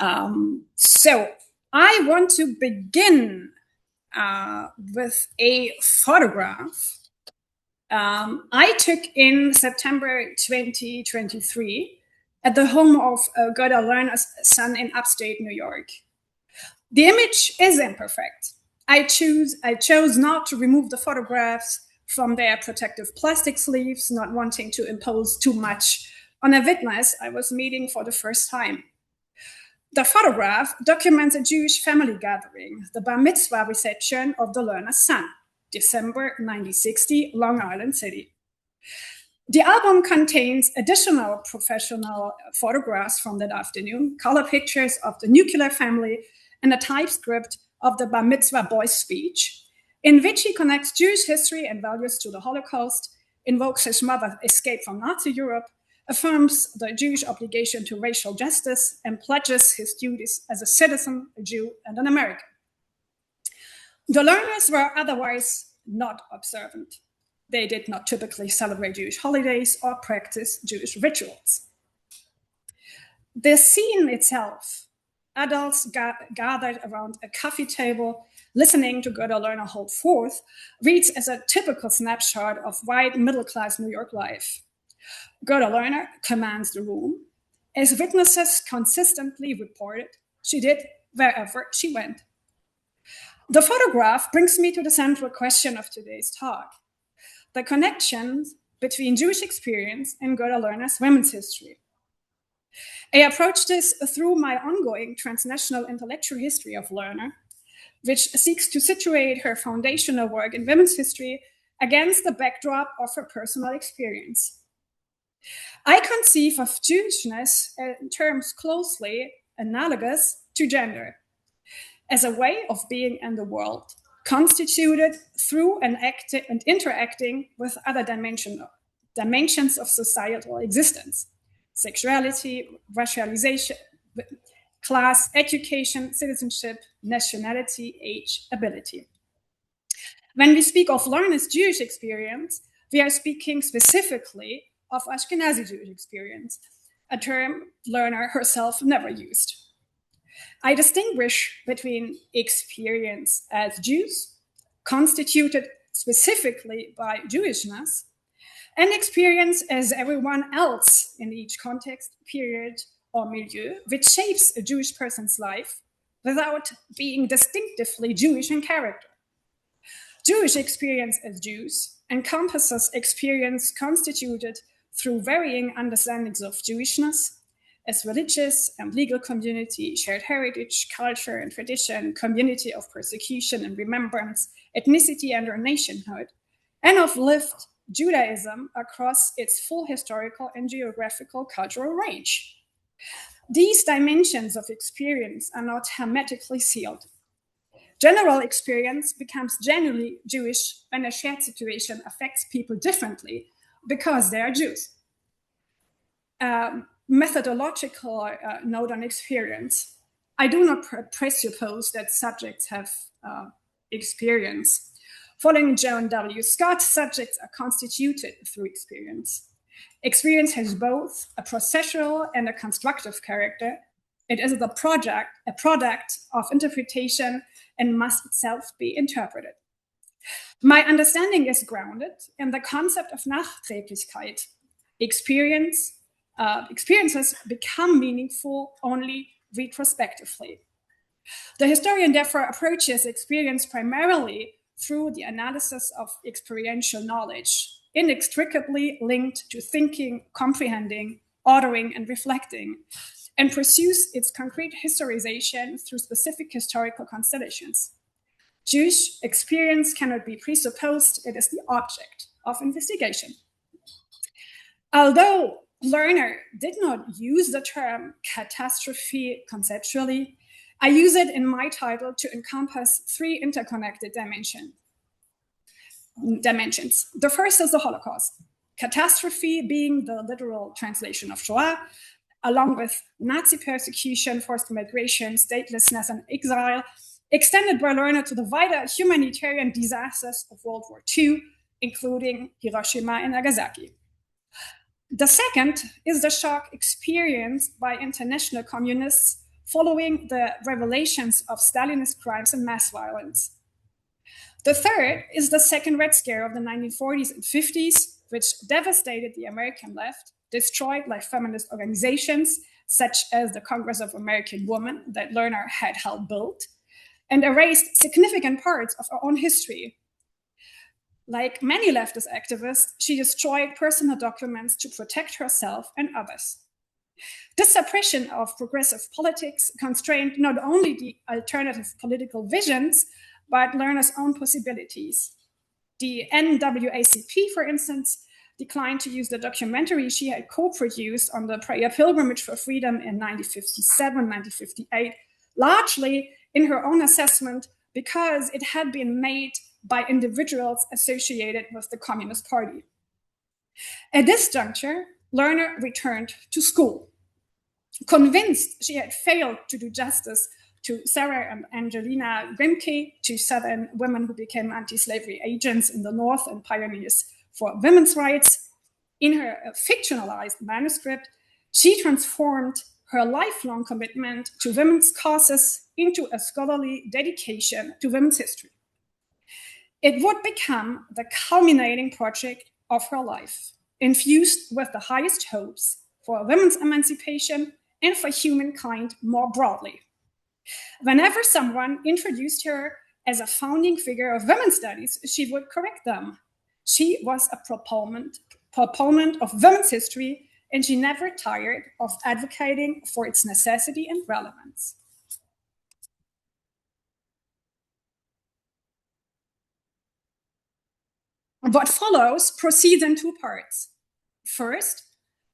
So I want to begin with a photograph I took in September 2023 at the home of Gerda Lerner's son in upstate New York. The image is imperfect. I chose not to remove the photographs from their protective plastic sleeves, not wanting to impose too much on a witness I was meeting for the first time. The photograph documents a Jewish family gathering, the bar mitzvah reception of the Lerner's son, December 1960, Long Island City. The album contains additional professional photographs from that afternoon, color pictures of the nuclear family, and a typescript of the bar mitzvah boy's speech, in which he connects Jewish history and values to the Holocaust, invokes his mother's escape from Nazi Europe, affirms the Jewish obligation to racial justice, and pledges his duties as a citizen, a Jew, and an American. The Lerners were otherwise not observant. They did not typically celebrate Jewish holidays or practice Jewish rituals. The scene itself, adults gathered around a coffee table, listening to Gerda Lerner hold forth, reads as a typical snapshot of white middle-class New York life. Gerda Lerner commands the room. As witnesses consistently reported, she did wherever she went. The photograph brings me to the central question of today's talk, the connections between Jewish experience and Gerda Lerner's women's history. I approach this through my ongoing transnational intellectual history of Lerner, which seeks to situate her foundational work in women's history against the backdrop of her personal experience. I conceive of Jewishness in terms closely analogous to gender, as a way of being in the world, constituted through and interacting with other dimensions of societal existence: sexuality, racialization, class, education, citizenship, nationality, age, ability. When we speak of Lerner's Jewish experience, we are speaking specifically of Ashkenazi Jewish experience, a term Lerner herself never used. I distinguish between experience as Jews, constituted specifically by Jewishness, and experience as everyone else in each context, period, or milieu, which shapes a Jewish person's life without being distinctively Jewish in character. Jewish experience as Jews encompasses experience constituted through varying understandings of Jewishness as religious and legal community, shared heritage, culture and tradition, community of persecution and remembrance, ethnicity and or nationhood, and of lived Judaism across its full historical and geographical cultural range. These dimensions of experience are not hermetically sealed. General experience becomes genuinely Jewish when a shared situation affects people differently because they are Jews. Methodological note on experience. I do not presuppose that subjects have experience. Following John W. Scott, subjects are constituted through experience. Experience has both a processual and a constructive character. It is a product of interpretation and must itself be interpreted. My understanding is grounded in the concept of Nachträglichkeit. Experiences become meaningful only retrospectively. The historian therefore approaches experience primarily through the analysis of experiential knowledge, inextricably linked to thinking, comprehending, ordering, and reflecting, and pursues its concrete historization through specific historical constellations. Jewish experience cannot be presupposed, it is the object of investigation. Although Lerner did not use the term catastrophe conceptually, I use it in my title to encompass three interconnected dimensions. The first is the Holocaust, catastrophe being the literal translation of Shoah, along with Nazi persecution, forced migration, statelessness, and exile, extended by Lerner to the wider humanitarian disasters of World War II, including Hiroshima and Nagasaki. The second is the shock experienced by international communists following the revelations of Stalinist crimes and mass violence. The third is the Second Red Scare of the 1940s and 50s, which devastated the American left, destroyed like feminist organizations such as the Congress of American Women that Lerner had helped build, and erased significant parts of our own history. Like many leftist activists, she destroyed personal documents to protect herself and others. This suppression of progressive politics constrained not only the alternative political visions, but Lerner's own possibilities. The NAACP, for instance, declined to use the documentary she had co-produced on the prayer pilgrimage for freedom in 1957, 1958, largely in her own assessment because it had been made by individuals associated with the Communist Party. At this juncture, Lerner returned to school. Convinced she had failed to do justice to Sarah and Angelina Grimke, two Southern women who became anti-slavery agents in the North and pioneers for women's rights, in her fictionalized manuscript, she transformed her lifelong commitment to women's causes into a scholarly dedication to women's history. It would become the culminating project of her life, infused with the highest hopes for women's emancipation and for humankind more broadly. Whenever someone introduced her as a founding figure of women's studies, she would correct them. She was a proponent of women's history, and she never tired of advocating for its necessity and relevance. What follows proceeds in two parts. First,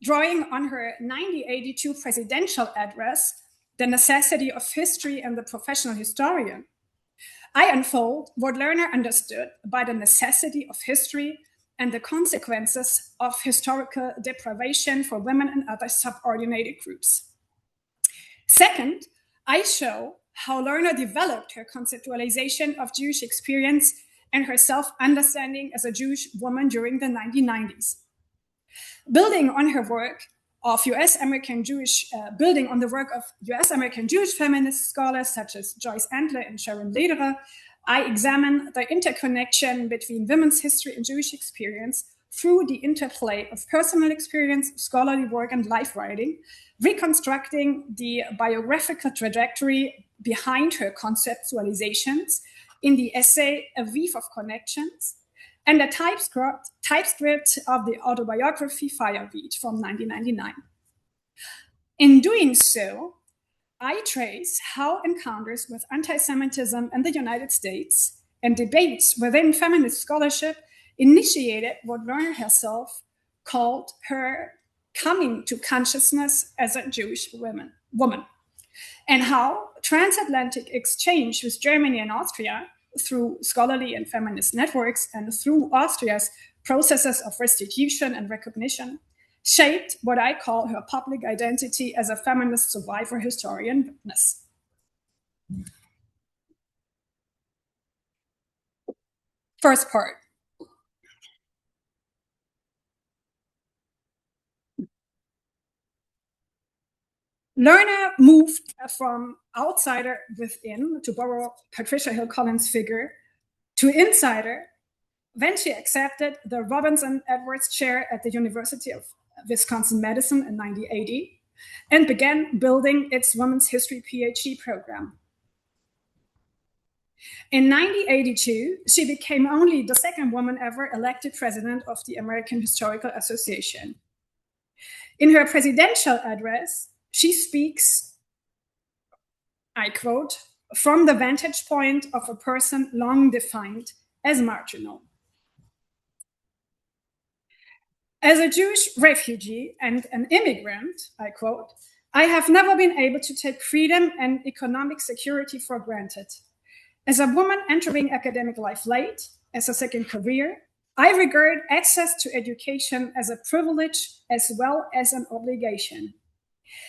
drawing on her 1982 presidential address, The Necessity of History and the Professional Historian, I unfold what Lerner understood by the necessity of history and the consequences of historical deprivation for women and other subordinated groups. Second, I show how Lerner developed her conceptualization of Jewish experience and her self-understanding as a Jewish woman during the 1990s. Building on the work of U.S. American Jewish feminist scholars such as Joyce Endler and Sharon Lederer, I examine the interconnection between women's history and Jewish experience through the interplay of personal experience, scholarly work, and life writing, reconstructing the biographical trajectory behind her conceptualizations in the essay A Weave of Connections, and the typescript of the autobiography Fireweed from 1999. In doing so, I trace how encounters with anti-Semitism in the United States and debates within feminist scholarship initiated what Lerner herself called her coming to consciousness as a Jewish woman, and how transatlantic exchange with Germany and Austria through scholarly and feminist networks and through Austria's processes of restitution and recognition shaped what I call her public identity as a feminist survivor, historian, witness. First part. Lerner moved from outsider within, to borrow Patricia Hill Collins' figure, to insider when she accepted the Robinson Edwards Chair at the University of Wisconsin-Madison in 1980 and began building its Women's History PhD program. In 1982, she became only the second woman ever elected president of the American Historical Association. In her presidential address, she speaks, I quote, from the vantage point of a person long defined as marginal. As a Jewish refugee and an immigrant, I quote, I have never been able to take freedom and economic security for granted. As a woman entering academic life late, as a second career, I regard access to education as a privilege as well as an obligation.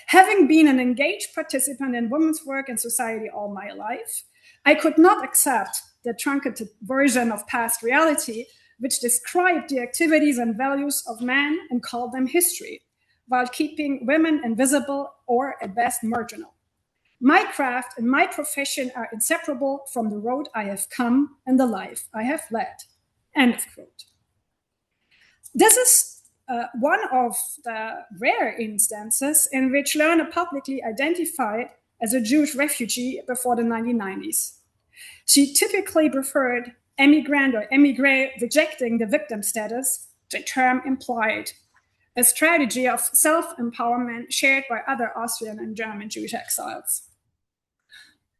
Having been an engaged participant in women's work and society all my life, I could not accept the truncated version of past reality which described the activities and values of men and called them history, while keeping women invisible or at best marginal. My craft and my profession are inseparable from the road I have come and the life I have led. End of quote. This is one of the rare instances in which Lerner publicly identified as a Jewish refugee before the 1990s. She typically preferred emigrant or émigré, rejecting the victim status the term implied, a strategy of self-empowerment shared by other Austrian and German Jewish exiles.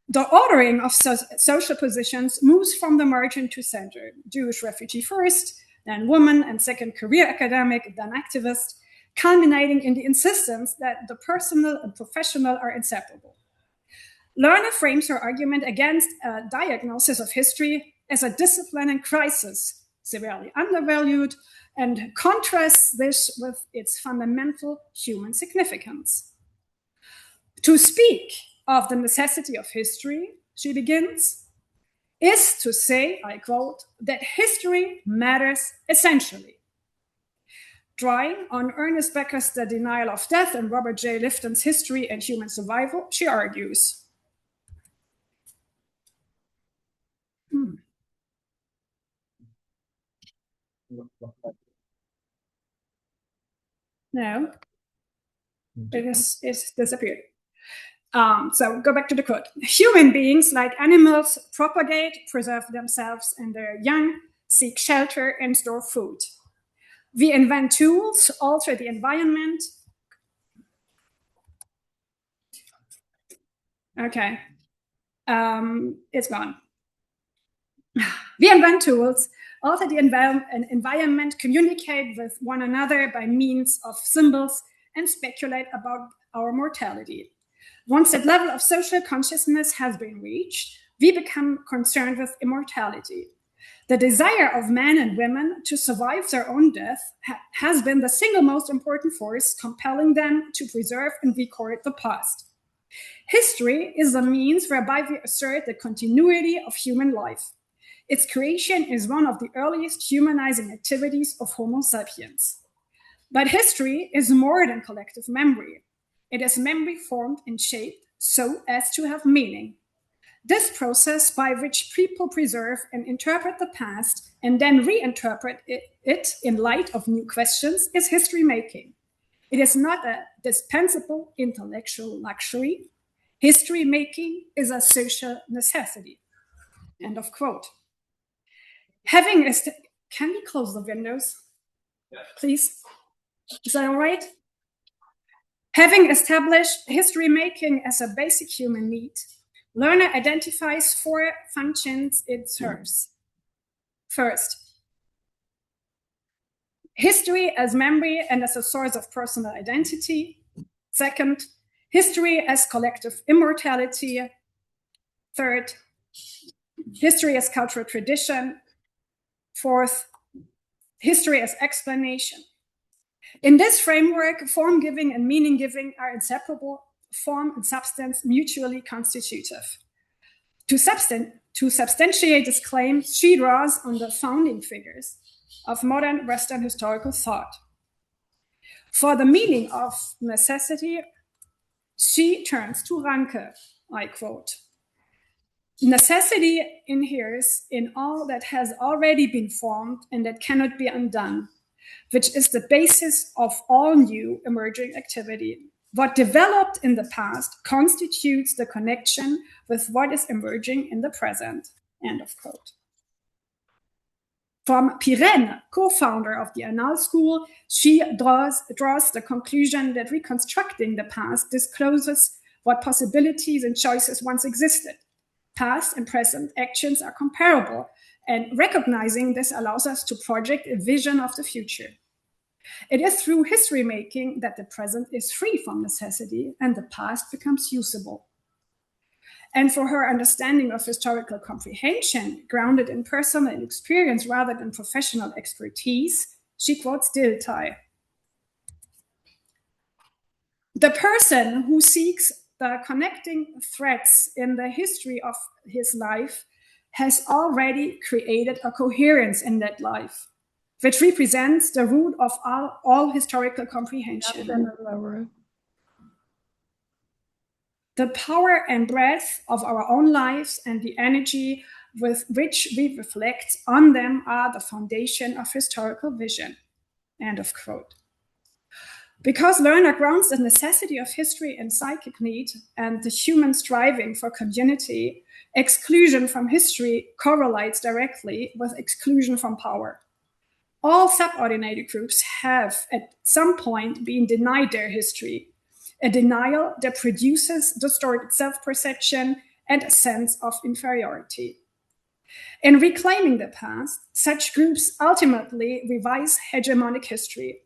The ordering of social positions moves from the margin to center. Jewish refugee first, then woman, and second career academic, then activist, culminating in the insistence that the personal and professional are inseparable. Lerner frames her argument against a diagnosis of history as a discipline in crisis, severely undervalued, and contrasts this with its fundamental human significance. To speak of the necessity of history, she begins, is to say, I quote, that history matters essentially. Drawing on Ernest Becker's The Denial of Death and Robert J. Lifton's History and Human Survival, she argues, no, it's disappeared. So go back to the quote. Human beings, like animals, propagate, preserve themselves and their young, seek shelter, and store food. We invent tools, alter the environment. Okay, it's gone. We invent tools, alter the environment, communicate with one another by means of symbols, and speculate about our mortality. Once that level of social consciousness has been reached, we become concerned with immortality. The desire of men and women to survive their own death has been the single most important force compelling them to preserve and record the past. History is the means whereby we assert the continuity of human life. Its creation is one of the earliest humanizing activities of Homo sapiens. But history is more than collective memory. It is memory formed and shaped so as to have meaning. This process by which people preserve and interpret the past and then reinterpret it in light of new questions is history making. It is not a dispensable intellectual luxury. History making is a social necessity. End of quote. Can we close the windows, please? Is that all right? Having established history making as a basic human need, Lerner identifies 4 functions it serves. First, history as memory and as a source of personal identity. Second, history as collective immortality. Third, history as cultural tradition. Fourth, history as explanation. In this framework, form giving and meaning giving are inseparable, form and substance mutually constitutive. To substantiate this claim, she draws on the founding figures of modern Western historical thought. For the meaning of necessity, she turns to Ranke, I quote, necessity inheres in all that has already been formed and that cannot be undone, which is the basis of all new emerging activity. What developed in the past constitutes the connection with what is emerging in the present. End of quote. From Pirenne, co-founder of the Annales School, she draws the conclusion that reconstructing the past discloses what possibilities and choices once existed. Past and present actions are comparable, and recognizing this allows us to project a vision of the future. It is through history making that the present is free from necessity and the past becomes usable. And for her understanding of historical comprehension, grounded in personal experience rather than professional expertise, she quotes Dilthey. The person who seeks the connecting threads in the history of his life has already created a coherence in that life, which represents the root of all historical comprehension. the power and breadth of our own lives and the energy with which we reflect on them are the foundation of historical vision. End of quote. Because Lerner grounds the necessity of history in psychic need and the human striving for community, exclusion from history correlates directly with exclusion from power. All subordinated groups have at some point been denied their history, a denial that produces distorted self-perception and a sense of inferiority. In reclaiming the past, such groups ultimately revise hegemonic history.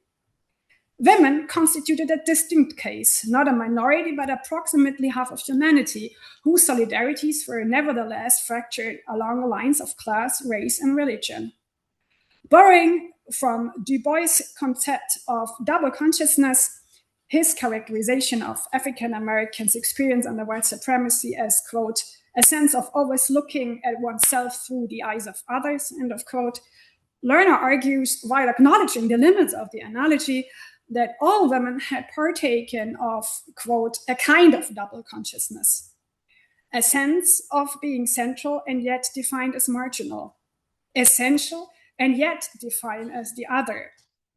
Women constituted a distinct case, not a minority, but approximately half of humanity, whose solidarities were nevertheless fractured along the lines of class, race, and religion. Borrowing from Du Bois' concept of double consciousness, his characterization of African Americans' experience under white supremacy as, quote, a sense of always looking at oneself through the eyes of others, end of quote, Lerner argues, while acknowledging the limits of the analogy, that all women had partaken of, quote, a kind of double consciousness, a sense of being central and yet defined as marginal, essential and yet defined as the other,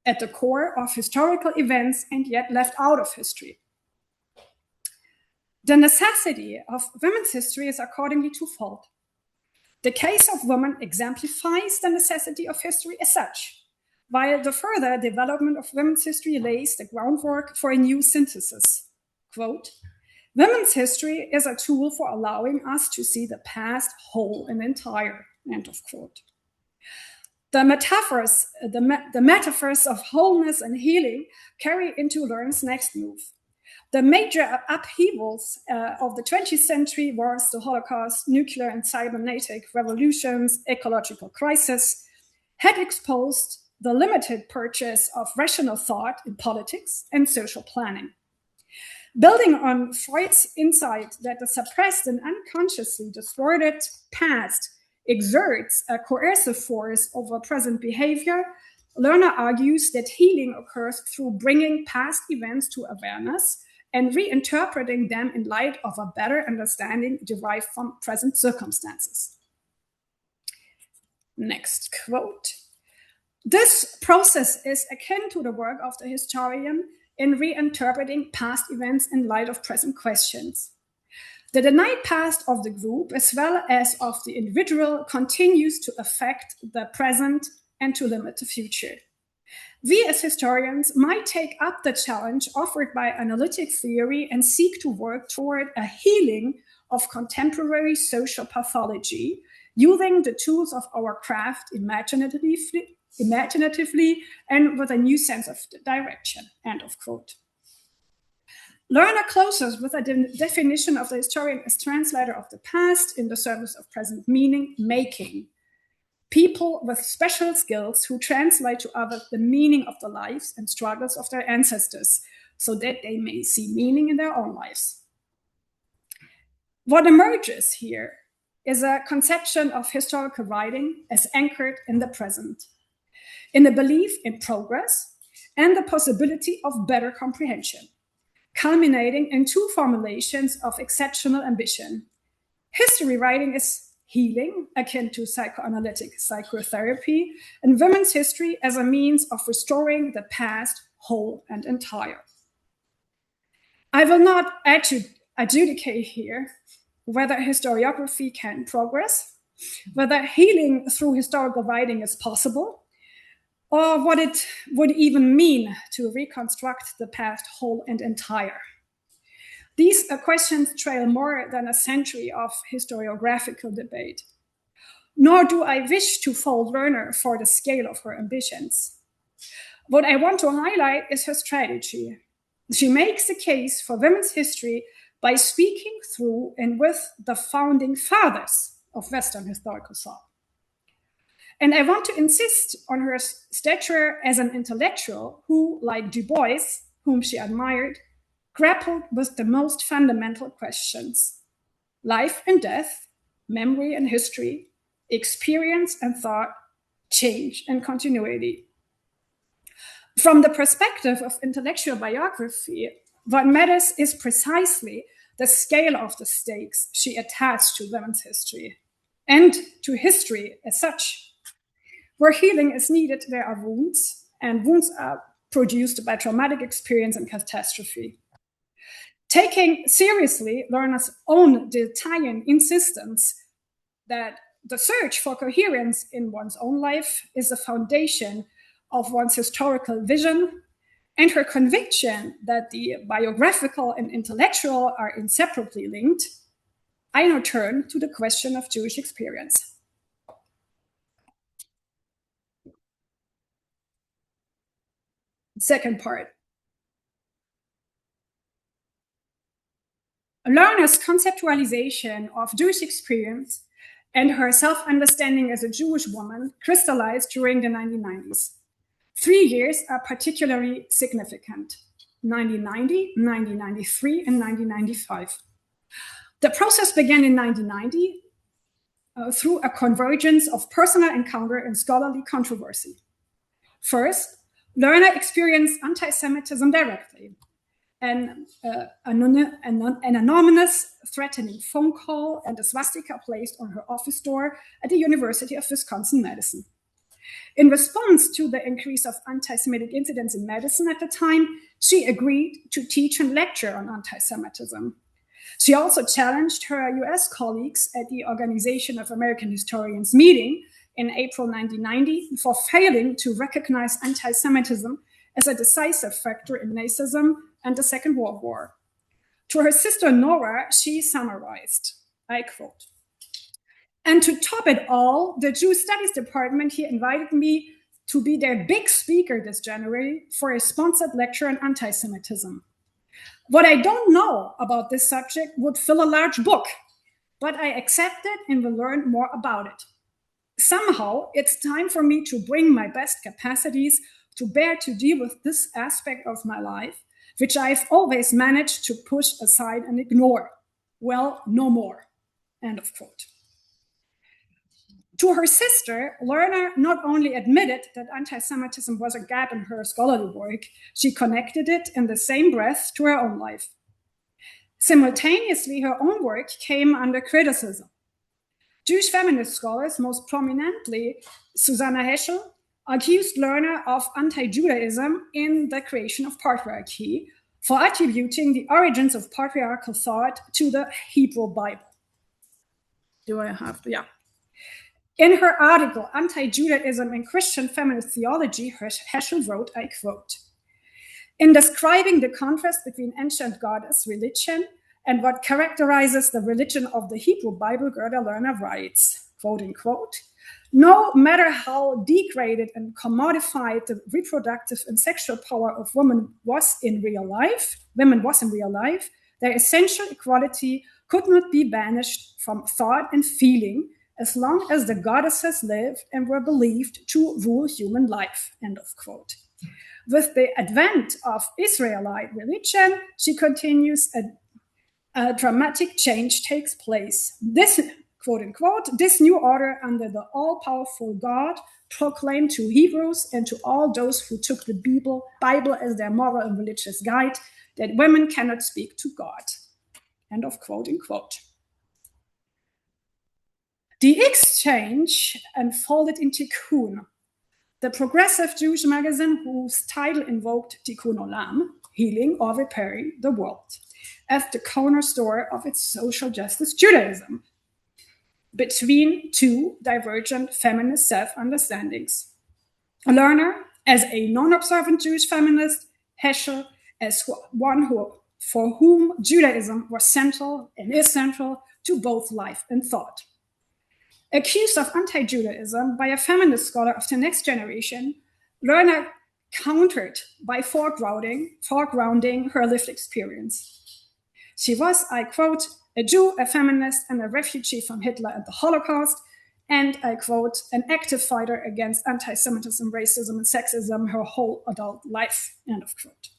at the core of historical events and yet left out of history. The necessity of women's history is accordingly twofold. The case of women exemplifies the necessity of history as such, while the further development of women's history lays the groundwork for a new synthesis. Quote, women's history is a tool for allowing us to see the past whole and entire, end of quote. The metaphors of wholeness and healing carry into Lerner's next move. The major upheavals of the 20th century wars, the Holocaust, nuclear and cybernetic revolutions, ecological crisis, had exposed the limited purchase of rational thought in politics and social planning. Building on Freud's insight that the suppressed and unconsciously distorted past exerts a coercive force over present behavior, Lerner argues that healing occurs through bringing past events to awareness and reinterpreting them in light of a better understanding derived from present circumstances. Next quote. This process is akin to the work of the historian in reinterpreting past events in light of present questions. The denied past of the group, as well as of the individual, continues to affect the present and to limit the future. We as historians might take up the challenge offered by analytic theory and seek to work toward a healing of contemporary social pathology, using the tools of our craft imaginatively and with a new sense of direction, end of quote. Lerner closes with a definition of the historian as translator of the past in the service of present meaning making. People with special skills who translate to others the meaning of the lives and struggles of their ancestors so that they may see meaning in their own lives. What emerges here is a conception of historical writing as anchored in the present, in the belief in progress and the possibility of better comprehension, culminating in two formulations of exceptional ambition. History writing is healing, akin to psychoanalytic psychotherapy, and women's history as a means of restoring the past whole and entire. I will not adjudicate here whether historiography can progress, whether healing through historical writing is possible, or what it would even mean to reconstruct the past whole and entire. These questions trail more than a century of historiographical debate. Nor do I wish to fault Lerner for the scale of her ambitions. What I want to highlight is her strategy. She makes the case for women's history by speaking through and with the founding fathers of Western historical thought. And I want to insist on her stature as an intellectual who, like Du Bois, whom she admired, grappled with the most fundamental questions: life and death, memory and history, experience and thought, change and continuity. From the perspective of intellectual biography, what matters is precisely the scale of the stakes she attached to women's history and to history as such. Where healing is needed, there are wounds, and wounds are produced by traumatic experience and catastrophe. Taking seriously Lerner's own Descartes insistence that the search for coherence in one's own life is the foundation of one's historical vision, and her conviction that the biographical and intellectual are inseparably linked, I now turn to the question of Jewish experience. Second part. Lerner's conceptualization of Jewish experience and her self-understanding as a Jewish woman crystallized during the 1990s. 3 years are particularly significant: 1990, 1993, and 1995. The process began in 1990 through a convergence of personal encounter and scholarly controversy. First, Lerner experienced anti-Semitism directly. An anonymous, threatening phone call and a swastika placed on her office door at the University of Wisconsin-Madison. In response to the increase of anti-Semitic incidents in Madison at the time, she agreed to teach and lecture on anti-Semitism. She also challenged her US colleagues at the Organization of American Historians meeting in April 1990 for failing to recognize anti-Semitism as a decisive factor in Nazism and the Second World War. To her sister Nora, she summarized, I quote, "And to top it all, the Jewish Studies Department here invited me to be their big speaker this January for a sponsored lecture on anti-Semitism. What I don't know about this subject would fill a large book, but I accepted and will learn more about it. Somehow, it's time for me to bring my best capacities to bear to deal with this aspect of my life, which I've always managed to push aside and ignore. Well, no more." End of quote. To her sister, Lerner not only admitted that anti-Semitism was a gap in her scholarly work, she connected it in the same breath to her own life. Simultaneously, her own work came under criticism. Jewish feminist scholars, most prominently Susanna Heschel, accused Lerner of anti-Judaism in The Creation of Patriarchy for attributing the origins of patriarchal thought to the Hebrew Bible. Do I have? Yeah. In her article, Anti-Judaism in Christian Feminist Theology, Heschel wrote, I quote, "In describing the contrast between ancient goddess religion and what characterizes the religion of the Hebrew Bible, Gerda Lerner writes, quote unquote, no matter how degraded and commodified the reproductive and sexual power of women was in real life, their essential equality could not be banished from thought and feeling as long as the goddesses lived and were believed to rule human life," end of quote. With the advent of Israelite religion, she continues, a dramatic change takes place. This, quote unquote, "this new order under the all-powerful God proclaimed to Hebrews and to all those who took the Bible as their moral and religious guide that women cannot speak to God," end of quote unquote. The exchange unfolded in Tikkun, the progressive Jewish magazine whose title invoked Tikkun Olam, healing or repairing the world, as the cornerstone of its social justice Judaism, between two divergent feminist self-understandings. Lerner as a non-observant Jewish feminist, Heschel as one for whom Judaism was central and is central to both life and thought. Accused of anti-Judaism by a feminist scholar of the next generation, Lerner countered by foregrounding her lived experience. She was, I quote, "a Jew, a feminist, and a refugee from Hitler and the Holocaust, and, I quote, an active fighter against anti-Semitism, racism, and sexism her whole adult life," end of quote.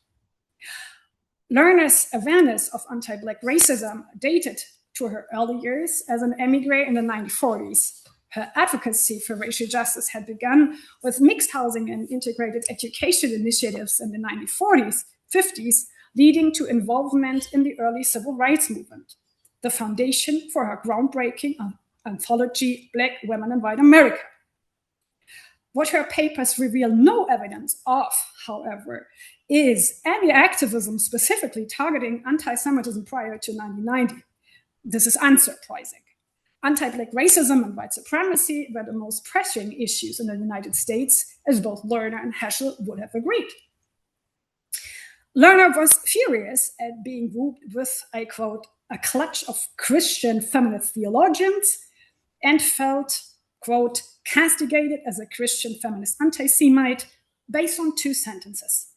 Lerner's awareness of anti-Black racism dated to her early years as an emigre in the 1940s. Her advocacy for racial justice had begun with mixed housing and integrated education initiatives in the 1940s, 50s, leading to involvement in the early civil rights movement, the foundation for her groundbreaking anthology, Black Women in White America. What her papers reveal no evidence of, however, is any activism specifically targeting anti-Semitism prior to 1990. This is unsurprising. Anti-Black racism and white supremacy were the most pressing issues in the United States, as both Lerner and Heschel would have agreed. Lerner was furious at being grouped with, I quote, a clutch of Christian feminist theologians, and felt, quote, castigated as a Christian feminist anti-Semite based on 2 sentences.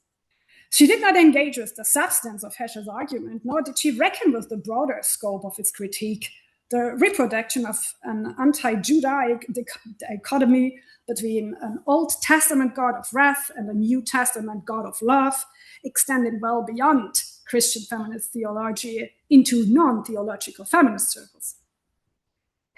She did not engage with the substance of Heschel's argument, nor did she reckon with the broader scope of its critique, the reproduction of an anti-Judaic dichotomy between an Old Testament God of wrath and a New Testament God of love, extending well beyond Christian feminist theology into non-theological feminist circles.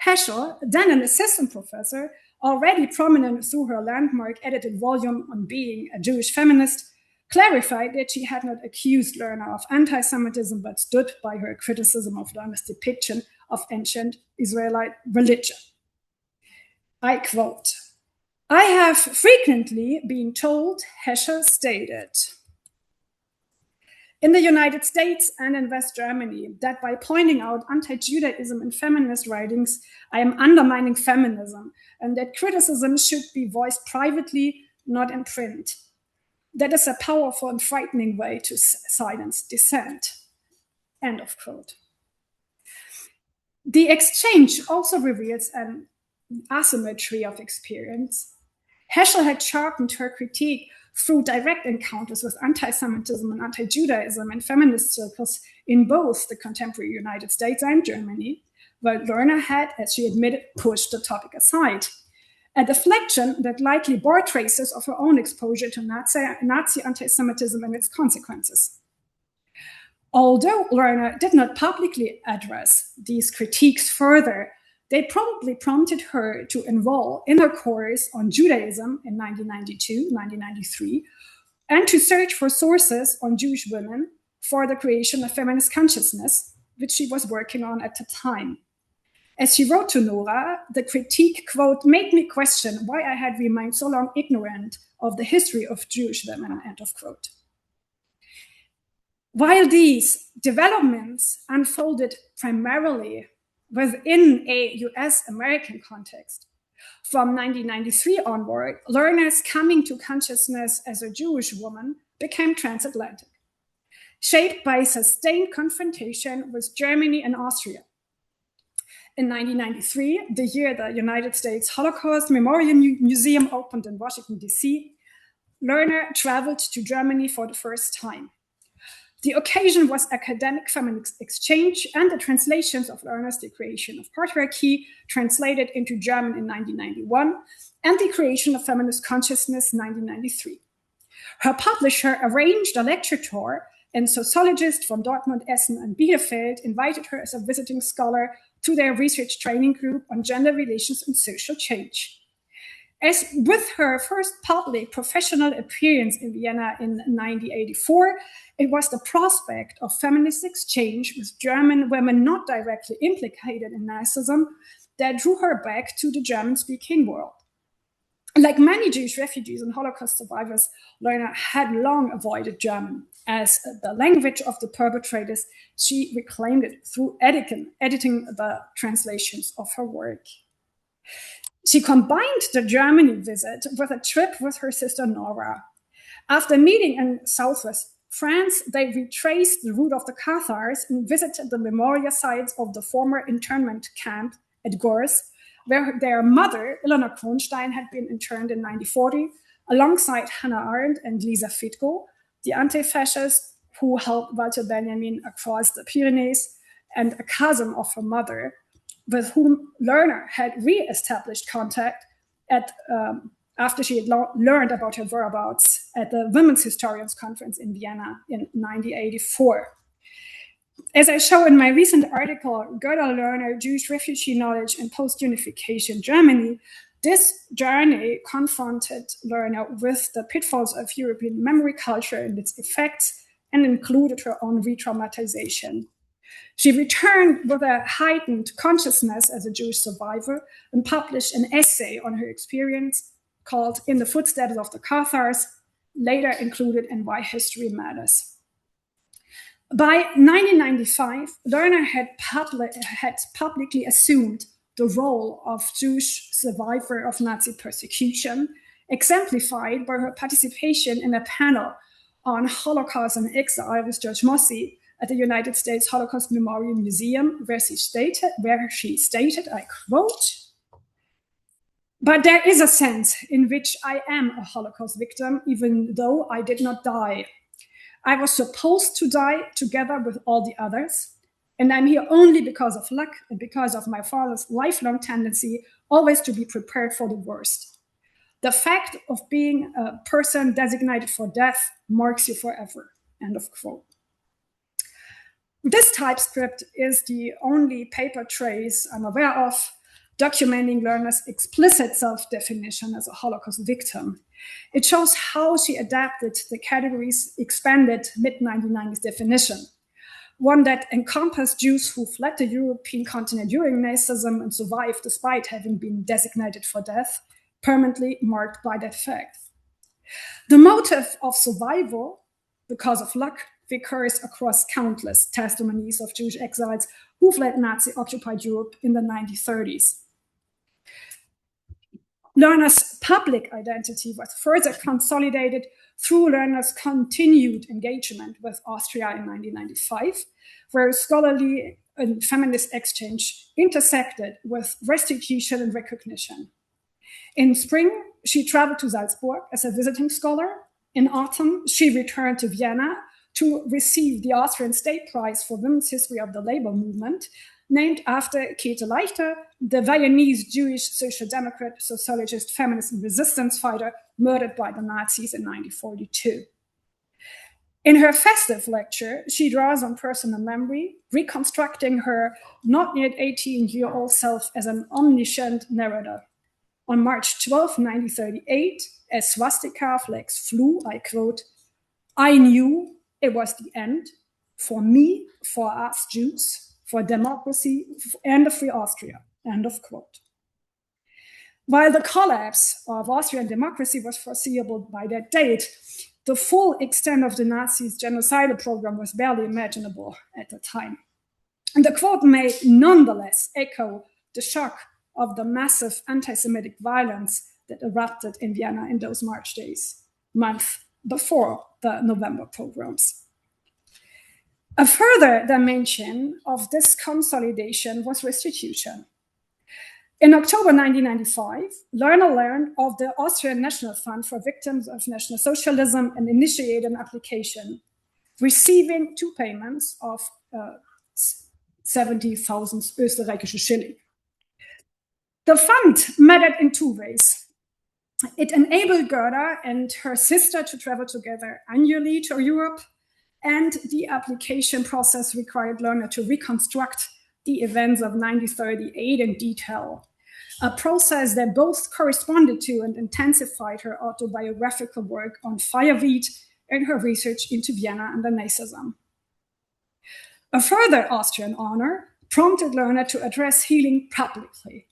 Heschel, then an assistant professor, already prominent through her landmark edited volume on being a Jewish feminist, clarified that she had not accused Lerner of anti-Semitism, but stood by her criticism of Lerner's depiction of ancient Israelite religion. I quote, "I have frequently been told," Heschel stated, "in the United States and in West Germany, that by pointing out anti-Judaism in feminist writings, I am undermining feminism, and that criticism should be voiced privately, not in print. That is a powerful and frightening way to silence dissent." End of quote. The exchange also reveals an asymmetry of experience. Heschel had sharpened her critique through direct encounters with anti-Semitism and anti-Judaism in feminist circles in both the contemporary United States and Germany, while Lerner had, as she admitted, pushed the topic aside. A deflection that likely bore traces of her own exposure to Nazi anti-Semitism and its consequences. Although Lerner did not publicly address these critiques further, they probably prompted her to enroll in a course on Judaism in 1992, 1993, and to search for sources on Jewish women for the creation of feminist consciousness, which she was working on at the time. As she wrote to Nora, the critique, quote, "made me question why I had remained so long ignorant of the history of Jewish women," end of quote. While these developments unfolded primarily within a US-American context, from 1993 onward, Lerner's coming to consciousness as a Jewish woman became transatlantic, shaped by sustained confrontation with Germany and Austria. In 1993, the year the United States Holocaust Memorial Museum opened in Washington, D.C., Lerner traveled to Germany for the first time. The occasion was academic feminist exchange and the translations of Lerner's The Creation of Patriarchy, translated into German in 1991, and The Creation of Feminist Consciousness, 1993. Her publisher arranged a lecture tour, and sociologists from Dartmouth, Essen, and Bielefeld invited her as a visiting scholar to their research training group on gender relations and social change. As with her first public professional appearance in Vienna in 1984, it was the prospect of feminist exchange with German women not directly implicated in Nazism that drew her back to the German-speaking world. Like many Jewish refugees and Holocaust survivors, Lerner had long avoided German. As the language of the perpetrators, she reclaimed it through editing the translations of her work. She combined the Germany visit with a trip with her sister Nora. After meeting in Southwest France, they retraced the route of the Cathars and visited the memorial sites of the former internment camp at Graz, where their mother, Ilona Kronstein, had been interned in 1940, alongside Hannah Arendt and Lisa Fitko, the anti-fascists who helped Walter Benjamin across the Pyrenees, and a cousin of her mother, with whom Lerner had re-established contact after she had learned about her whereabouts at the Women's Historians Conference in Vienna in 1984. As I show in my recent article, Gerda Lerner, Jewish Refugee Knowledge in Post-Unification Germany, this journey confronted Lerner with the pitfalls of European memory culture and its effects, and included her own re-traumatization. She returned with a heightened consciousness as a Jewish survivor and published an essay on her experience called In the Footsteps of the Cathars, later included in Why History Matters. By 1995, Lerner had publicly assumed the role of Jewish survivor of Nazi persecution, exemplified by her participation in a panel on Holocaust and exile with George Mossy at the United States Holocaust Memorial Museum, where she stated, I quote, "But there is a sense in which I am a Holocaust victim, even though I did not die. I was supposed to die together with all the others, and I'm here only because of luck and because of my father's lifelong tendency always to be prepared for the worst. The fact of being a person designated for death marks you forever," end of quote. This typescript is the only paper trace I'm aware of documenting Lerner's explicit self-definition as a Holocaust victim. It shows how she adapted the category's expanded mid-1990s definition, one that encompassed Jews who fled the European continent during Nazism and survived despite having been designated for death, permanently marked by that fact. The motive of survival, because of luck, recurs across countless testimonies of Jewish exiles who fled Nazi-occupied Europe in the 1930s. Lerner's public identity was further consolidated through Lerner's continued engagement with Austria in 1995, where scholarly and feminist exchange intersected with restitution and recognition. In spring, she traveled to Salzburg as a visiting scholar. In autumn, she returned to Vienna to receive the Austrian State Prize for Women's History of the Labor Movement, named after Käthe Leichter, the Viennese Jewish social democrat, sociologist, feminist, and resistance fighter murdered by the Nazis in 1942. In her festive lecture, she draws on personal memory, reconstructing her not yet 18-year-old self as an omniscient narrator. On March 12, 1938, as swastika flags flew, I quote, "I knew it was the end for me, for us Jews, for democracy, and a free Austria," end of quote. While the collapse of Austrian democracy was foreseeable by that date, the full extent of the Nazis' genocidal program was barely imaginable at the time. And the quote may nonetheless echo the shock of the massive anti-Semitic violence that erupted in Vienna in those March days, month before the November pogroms. A further dimension of this consolidation was restitution. In October 1995, Lerner learned of the Austrian National Fund for Victims of National Socialism and initiated an application, receiving two payments of 70,000 österreichische Schilling. The fund mattered in two ways. It enabled Gerda and her sister to travel together annually to Europe, and the application process required Lerner to reconstruct the events of 1938 in detail, a process that both corresponded to and intensified her autobiographical work on Feuerweed and her research into Vienna and the Nazism. A further Austrian honor prompted Lerner to address healing publicly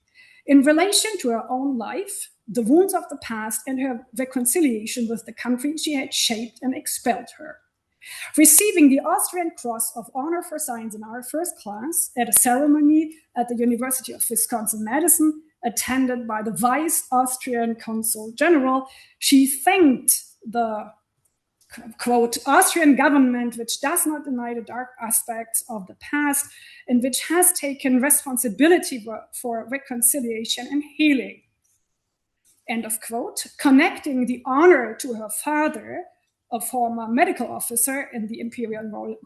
in relation to her own life, the wounds of the past, and her reconciliation with the country she had shaped and expelled her. Receiving the Austrian Cross of Honor for Science in our first class at a ceremony at the University of Wisconsin-Madison, attended by the Vice Austrian Consul General, she thanked the, quote, Austrian government, which does not deny the dark aspects of the past and which has taken responsibility for reconciliation and healing, end of quote, connecting the honor to her father, a former medical officer in the Imperial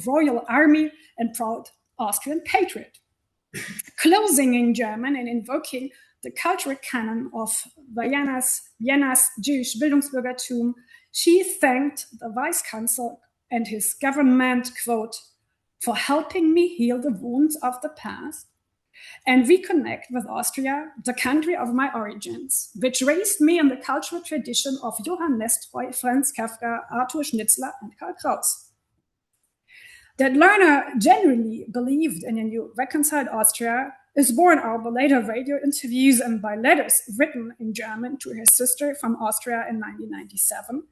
Royal Army and proud Austrian patriot. Closing in German and invoking the cultural canon of Vienna's Jewish Bildungsbürgertum, she thanked the Vice Consul and his government, quote, for helping me heal the wounds of the past and reconnect with Austria, the country of my origins, which raised me in the cultural tradition of Johann Nestroy, Franz Kafka, Arthur Schnitzler, and Karl Kraus, That Lerner genuinely believed in a new reconciled Austria is borne out by later radio interviews and by letters written in German to her sister from Austria in 1997,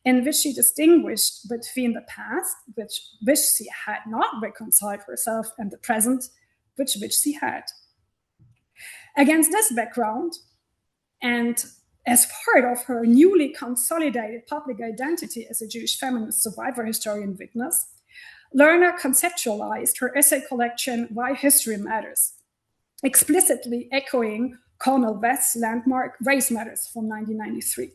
in which she distinguished between the past, which she had not reconciled herself, and the present, which she had. Against this background, and as part of her newly consolidated public identity as a Jewish feminist survivor, historian, witness, Lerner conceptualized her essay collection, Why History Matters, explicitly echoing Cornel West's landmark Race Matters from 1993.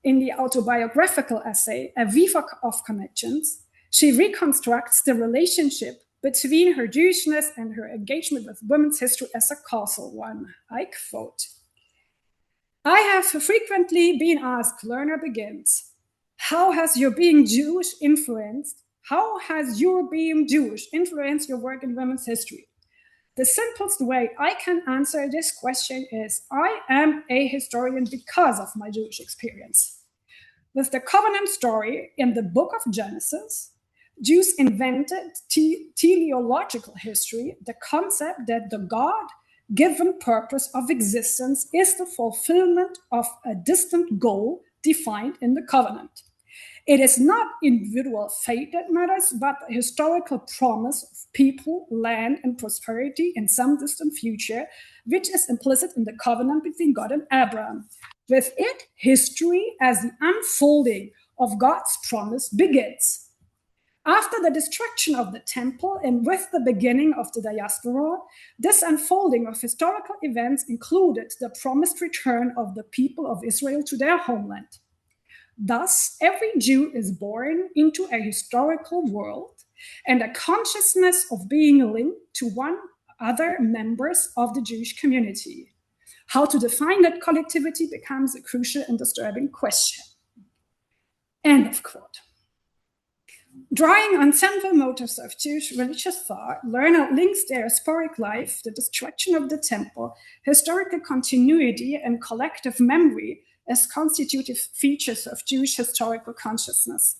In the autobiographical essay, A Weaver of Connections, she reconstructs the relationship between her Jewishness and her engagement with women's history as a causal one. I quote, I have frequently been asked, Lerner begins, how has your being Jewish influenced your work in women's history? The simplest way I can answer this question is I am a historian because of my Jewish experience. With the covenant story in the book of Genesis, Jews invented teleological history, the concept that the God-given purpose of existence is the fulfillment of a distant goal defined in the covenant. It is not individual fate that matters, but the historical promise of people, land, and prosperity in some distant future, which is implicit in the covenant between God and Abraham. With it, history as the unfolding of God's promise begins. After the destruction of the temple and with the beginning of the diaspora, this unfolding of historical events included the promised return of the people of Israel to their homeland. Thus, every Jew is born into a historical world and a consciousness of being linked to one other members of the Jewish community. How to define that collectivity becomes a crucial and disturbing question. End of quote. Drawing on central motives of Jewish religious thought, Lerner links their diasporic life, the destruction of the temple, historical continuity, and collective memory as constitutive features of Jewish historical consciousness.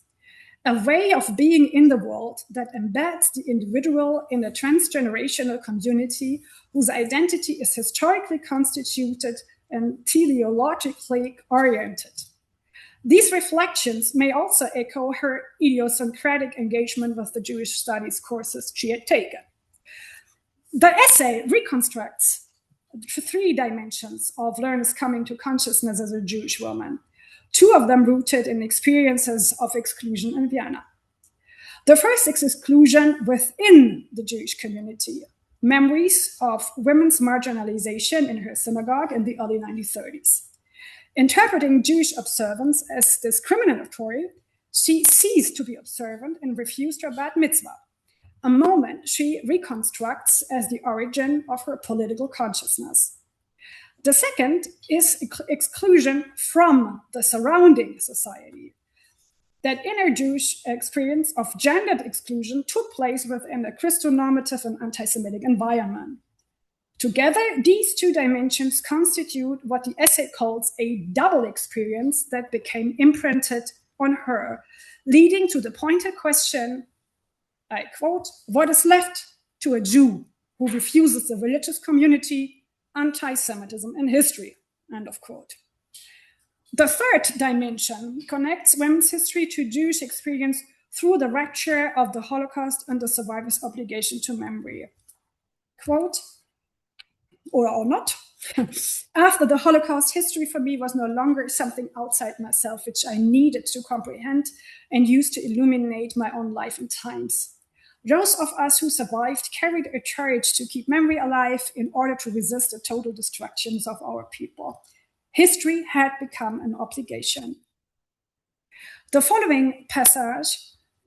A way of being in the world that embeds the individual in a transgenerational community whose identity is historically constituted and teleologically oriented. These reflections may also echo her idiosyncratic engagement with the Jewish studies courses she had taken. The essay reconstructs the three dimensions of Lerner's coming to consciousness as a Jewish woman, two of them rooted in experiences of exclusion in Vienna. The first is exclusion within the Jewish community, memories of women's marginalization in her synagogue in the early 1930s. Interpreting Jewish observance as discriminatory, she ceased to be observant and refused her bat mitzvah, a moment she reconstructs as the origin of her political consciousness. The second is exclusion from the surrounding society. That inner Jewish experience of gendered exclusion took place within a Christonormative and anti-Semitic environment. Together, these two dimensions constitute what the essay calls a double experience that became imprinted on her, leading to the pointed question, I quote, what is left to a Jew who refuses the religious community, anti-Semitism, and history, end of quote. The third dimension connects women's history to Jewish experience through the rupture of the Holocaust and the survivor's obligation to memory. Quote, or not. After the Holocaust, history for me was no longer something outside myself, which I needed to comprehend and use to illuminate my own life and times. Those of us who survived carried a charge to keep memory alive in order to resist the total destructions of our people. History had become an obligation. The following passage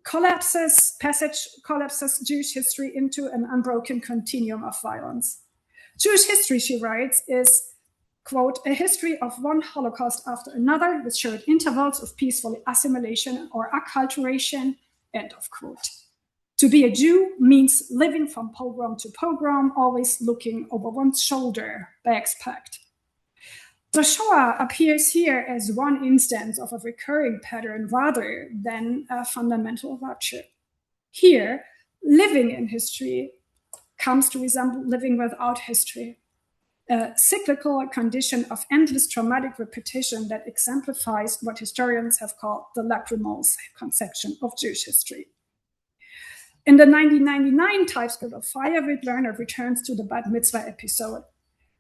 collapses Jewish history into an unbroken continuum of violence. Jewish history, she writes, is, quote, a history of one Holocaust after another with short intervals of peaceful assimilation or acculturation, end of quote. To be a Jew means living from pogrom to pogrom, always looking over one's shoulder, bags packed. The Shoah appears here as one instance of a recurring pattern rather than a fundamental rupture. Here, living in history comes to resemble living without history, a cyclical condition of endless traumatic repetition that exemplifies what historians have called the lachrymose conception of Jewish history. In the 1999 typescript of Fire, Lerner returns to the Bat Mitzvah episode.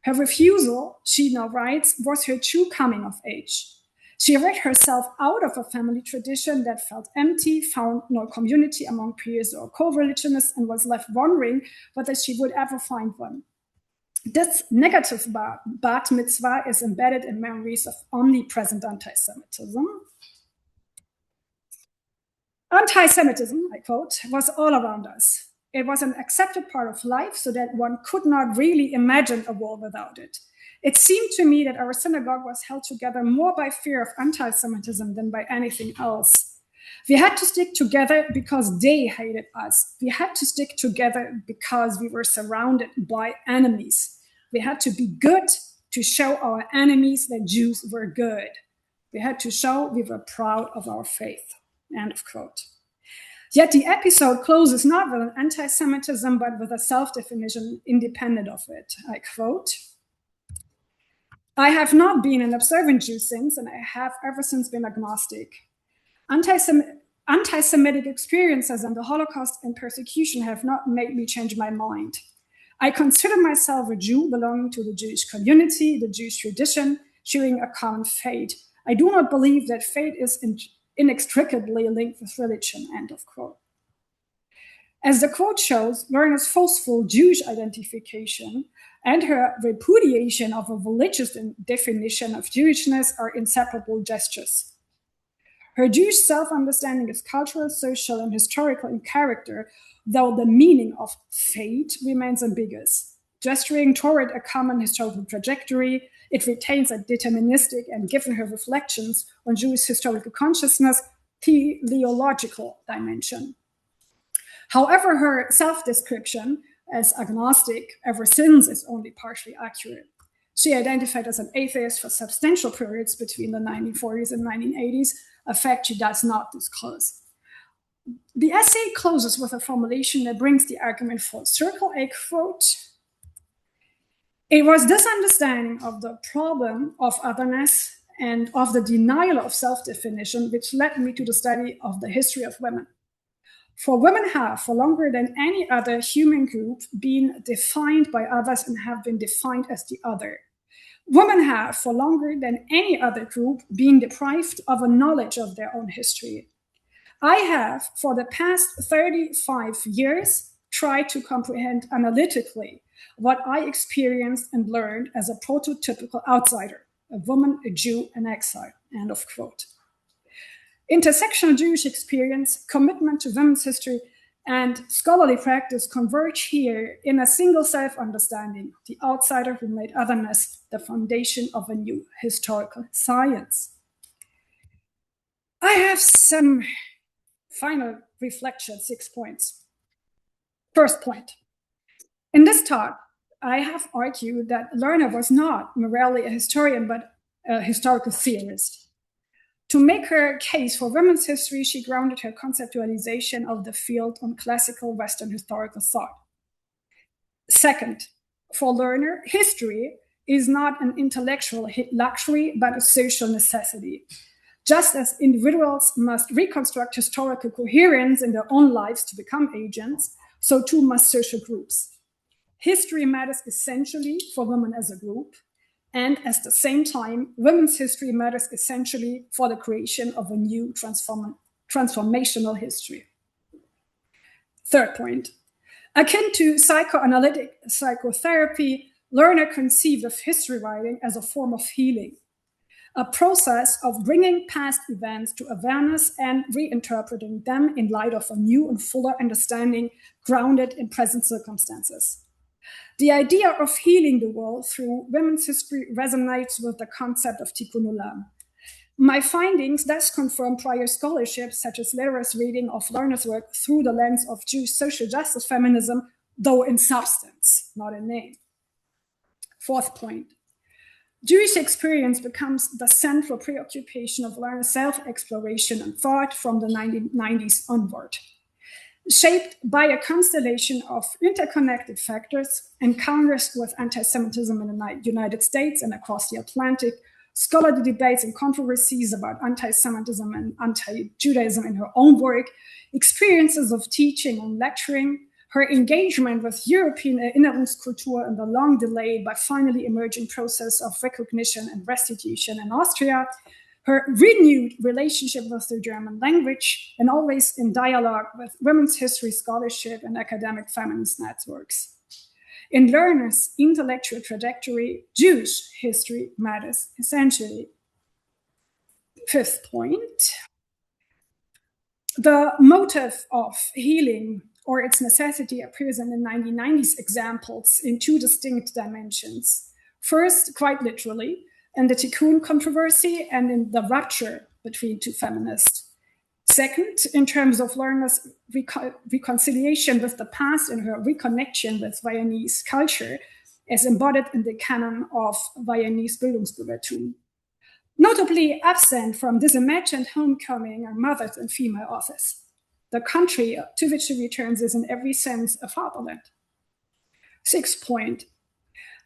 Her refusal, she now writes, was her true coming of age. She read herself out of a family tradition that felt empty, found no community among peers or co-religionists, and was left wondering whether she would ever find one. This negative Bat Mitzvah is embedded in memories of omnipresent anti-Semitism. Anti-Semitism, I quote, was all around us. It was an accepted part of life so that one could not really imagine a world without it. It seemed to me that our synagogue was held together more by fear of anti-Semitism than by anything else. We had to stick together because they hated us. We had to stick together because we were surrounded by enemies. We had to be good to show our enemies that Jews were good. We had to show we were proud of our faith. End of quote. Yet the episode closes not with an anti-Semitism, but with a self-definition independent of it. I quote, I have not been an observant Jew since, and I have ever since been agnostic. Anti-Semitic experiences and the Holocaust and persecution have not made me change my mind. I consider myself a Jew belonging to the Jewish community, the Jewish tradition, sharing a common fate. I do not believe that fate is inextricably linked with religion, end of quote. As the quote shows, Lerner's forceful Jewish identification and her repudiation of a religious definition of Jewishness are inseparable gestures. Her Jewish self-understanding is cultural, social, and historical in character, though the meaning of fate remains ambiguous. Gesturing toward a common historical trajectory, it retains a deterministic and, given her reflections on Jewish historical consciousness, teleological dimension. However, her self-description as agnostic ever since is only partially accurate. She identified as an atheist for substantial periods between the 1940s and 1980s, a fact she does not disclose. The essay closes with a formulation that brings the argument full circle, I quote, it was this understanding of the problem of otherness and of the denial of self-definition which led me to the study of the history of women. For women have, for longer than any other human group, been defined by others and have been defined as the other. Women have, for longer than any other group, been deprived of a knowledge of their own history. I have, for the past 35 years, tried to comprehend analytically what I experienced and learned as a prototypical outsider, a woman, a Jew, an exile, end of quote. Intersectional Jewish experience, commitment to women's history, and scholarly practice converge here in a single self-understanding, the outsider who made otherness the foundation of a new historical science. I have some final reflections, 6 points. First point. In this talk, I have argued that Lerner was not merely a historian, but a historical theorist. To make her case for women's history, she grounded her conceptualization of the field on classical Western historical thought. Second, for Lerner, history is not an intellectual luxury, but a social necessity. Just as individuals must reconstruct historical coherence in their own lives to become agents, so too must social groups. History matters essentially for women as a group, and at the same time, women's history matters essentially for the creation of a new transformational history. Third point, akin to psychoanalytic psychotherapy, Lerner conceived of history writing as a form of healing, a process of bringing past events to awareness and reinterpreting them in light of a new and fuller understanding grounded in present circumstances. The idea of healing the world through women's history resonates with the concept of tikkun olam. My findings thus confirm prior scholarship, such as Lerner's reading of Lerner's work through the lens of Jewish social justice feminism, though in substance, not in name. Fourth point, Jewish experience becomes the central preoccupation of Lerner's self-exploration and thought from the 1990s onward. shaped by a constellation of interconnected factors, encounters with anti-Semitism in the United States and across the Atlantic, scholarly debates and controversies about anti-Semitism and anti-Judaism in her own work, experiences of teaching and lecturing, her engagement with European Erinnerungskultur and the long delayed but finally emerging process of recognition and restitution in Austria, her renewed relationship with the German language, and always in dialogue with women's history scholarship and academic feminist networks. In Lerner's intellectual trajectory, Jewish history matters essentially. Fifth point, the motive of healing or its necessity appears in the 1990s examples in two distinct dimensions. First, quite literally, in the Tikkun controversy and in the rupture between two feminists. Second, in terms of Lerner's reconciliation with the past and her reconnection with Viennese culture as embodied in the canon of Viennese Bildungsbürgertum. Notably absent from this imagined homecoming are mothers and female authors. The country to which she returns is in every sense a fatherland. Sixth point,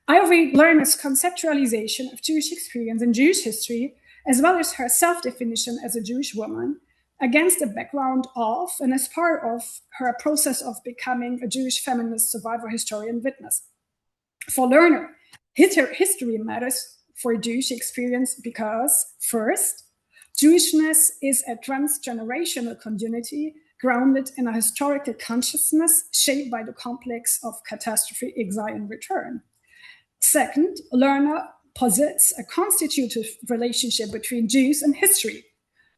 I read Lerner's conceptualization of Jewish experience and Jewish history, as well as her self-definition as a Jewish woman, against the background of and as part of her process of becoming a Jewish feminist survivor historian witness. For Lerner, history matters for Jewish experience because, first, Jewishness is a transgenerational community grounded in a historical consciousness shaped by the complex of catastrophe, exile, and return. Second, Lerner posits a constitutive relationship between Jews and history.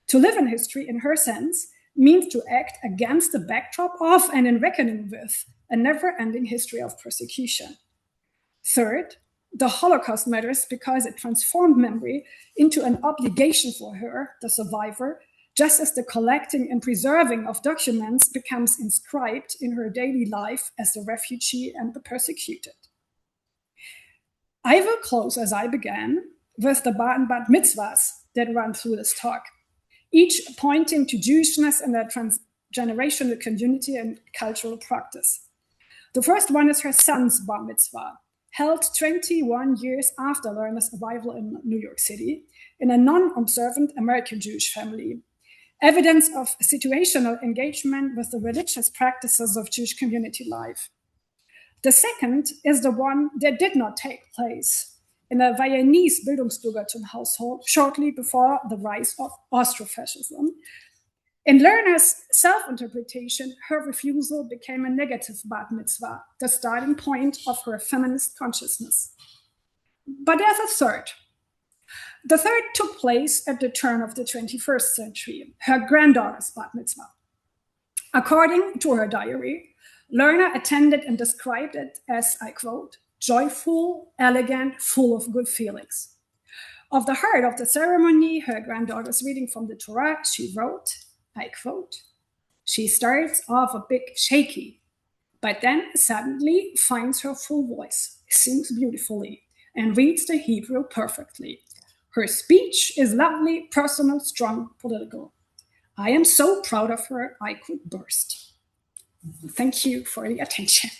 To live in history, in her sense, means to act against the backdrop of and in reckoning with a never-ending history of persecution. Third, the Holocaust matters because it transformed memory into an obligation for her, the survivor, just as the collecting and preserving of documents becomes inscribed in her daily life as the refugee and the persecuted. I will close as I began with the bat mitzvahs that run through this talk, each pointing to Jewishness and a transgenerational community and cultural practice. The first one is her son's bar mitzvah, held 21 years after Lerner's arrival in New York City in a non-observant American Jewish family, evidence of situational engagement with the religious practices of Jewish community life. The second is the one that did not take place in a Viennese Bildungsbürgertum household shortly before the rise of Austrofascism. In Lerner's self-interpretation, her refusal became a negative bat mitzvah, the starting point of her feminist consciousness. But there's a third. The third took place at the turn of the 21st century, her granddaughter's bat mitzvah. According to her diary, Lerner attended and described it as, I quote, joyful, elegant, full of good feelings. Of the heart of the ceremony, her granddaughter's reading from the Torah, she wrote, I quote, she starts off a bit shaky, but then suddenly finds her full voice, sings beautifully, and reads the Hebrew perfectly. Her speech is lovely, personal, strong, political. I am so proud of her, I could burst. Thank you for the attention.